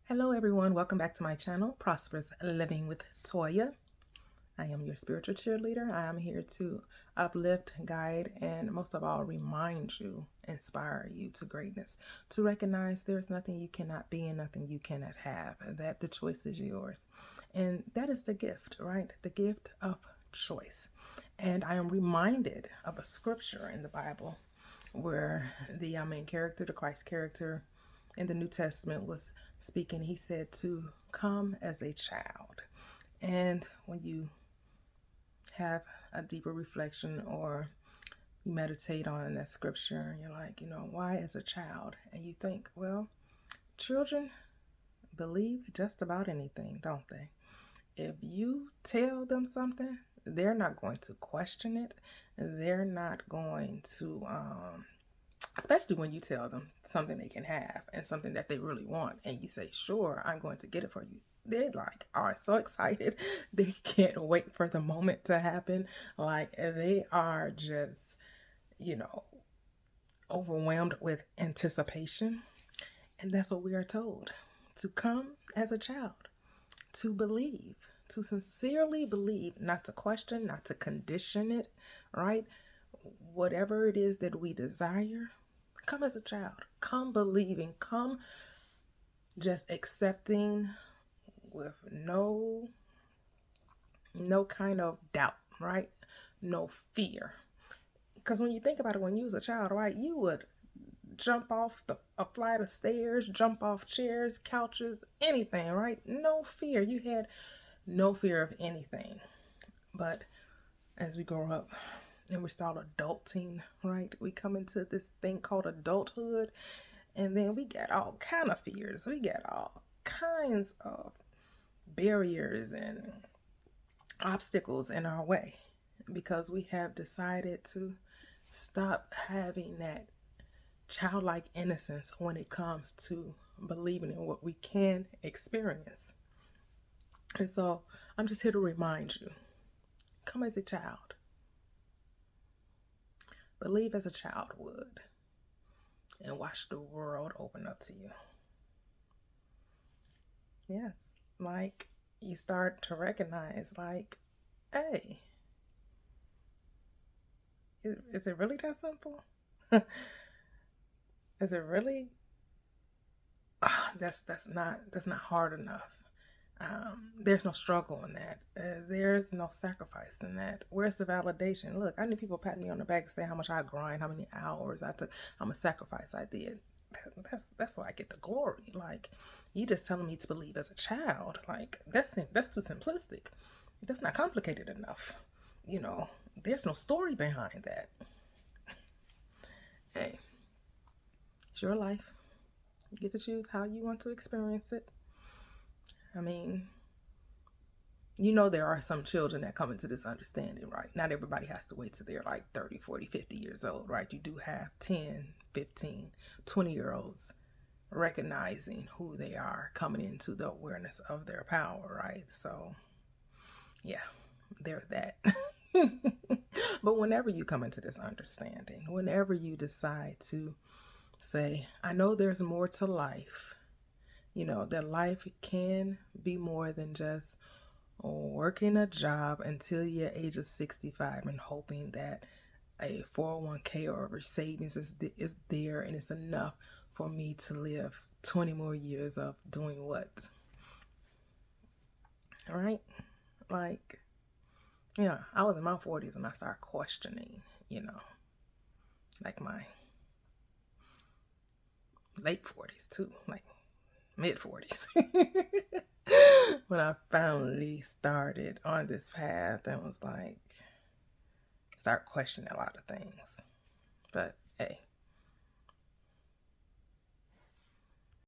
Hello everyone, welcome back to my channel, Prosperous Living with Toya. I am your spiritual cheerleader. I am here to uplift, guide, and most of all, remind you, inspire you to greatness, to recognize there's nothing you cannot be and nothing you cannot have, that the choice is yours. And that is the gift, right? The gift of choice. And I am reminded of a scripture in the Bible where the main character, the Christ character, in the New Testament was speaking. He said to come as a child. And when you have a deeper reflection or you meditate on that scripture, and you're like, why as a child? And you think, well, children believe just about anything, don't they? If you tell them something, they're not going to question it. They're not going to especially when you tell them something they can have and something that they really want, and you say, sure, I'm going to get it for you. They are so excited. They can't wait for the moment to happen. Like they are just, overwhelmed with anticipation. And that's what we are told, to come as a child, to believe, to sincerely believe, not to question, not to condition it, right? Whatever it is that we desire, come as a child, come believing, come just accepting with no kind of doubt, right? No fear. Because when you think about it, when you was a child, right, you would jump off a flight of stairs, jump off chairs, couches, anything, right? No fear. You had no fear of anything. But as we grow up and we start adulting, right, we come into this thing called adulthood, and then we get all kind of fears. We get all kinds of barriers and obstacles in our way because we have decided to stop having that childlike innocence when it comes to believing in what we can experience. And so I'm just here to remind you, come as a child. Believe as a child would, and watch the world open up to you. Yes, like you start to recognize, like, hey, is it really that simple? Is it really? That's not hard enough. There's no struggle in that. There's no sacrifice in that. Where's the validation? Look, I need people patting me on the back and say how much I grind, how many hours I took, how much sacrifice I did. That's why I get the glory. Like, you just telling me to believe as a child. Like, that's too simplistic. That's not complicated enough. There's no story behind that. Hey, it's your life. You get to choose how you want to experience it. I mean, there are some children that come into this understanding, right? Not everybody has to wait till they're like 30, 40, 50 years old, right? You do have 10, 15, 20-year-olds recognizing who they are, coming into the awareness of their power, right? So, yeah, there's that. But whenever you come into this understanding, whenever you decide to say, I know there's more to life, that life can be more than just working a job until you're age of 65 and hoping that a 401k or a savings is there and it's enough for me to live 20 more years of doing what? All right? Like, I was in my 40s when I started questioning, like my late 40s too, like mid 40s. When I finally started on this path and was like, start questioning a lot of things. But hey,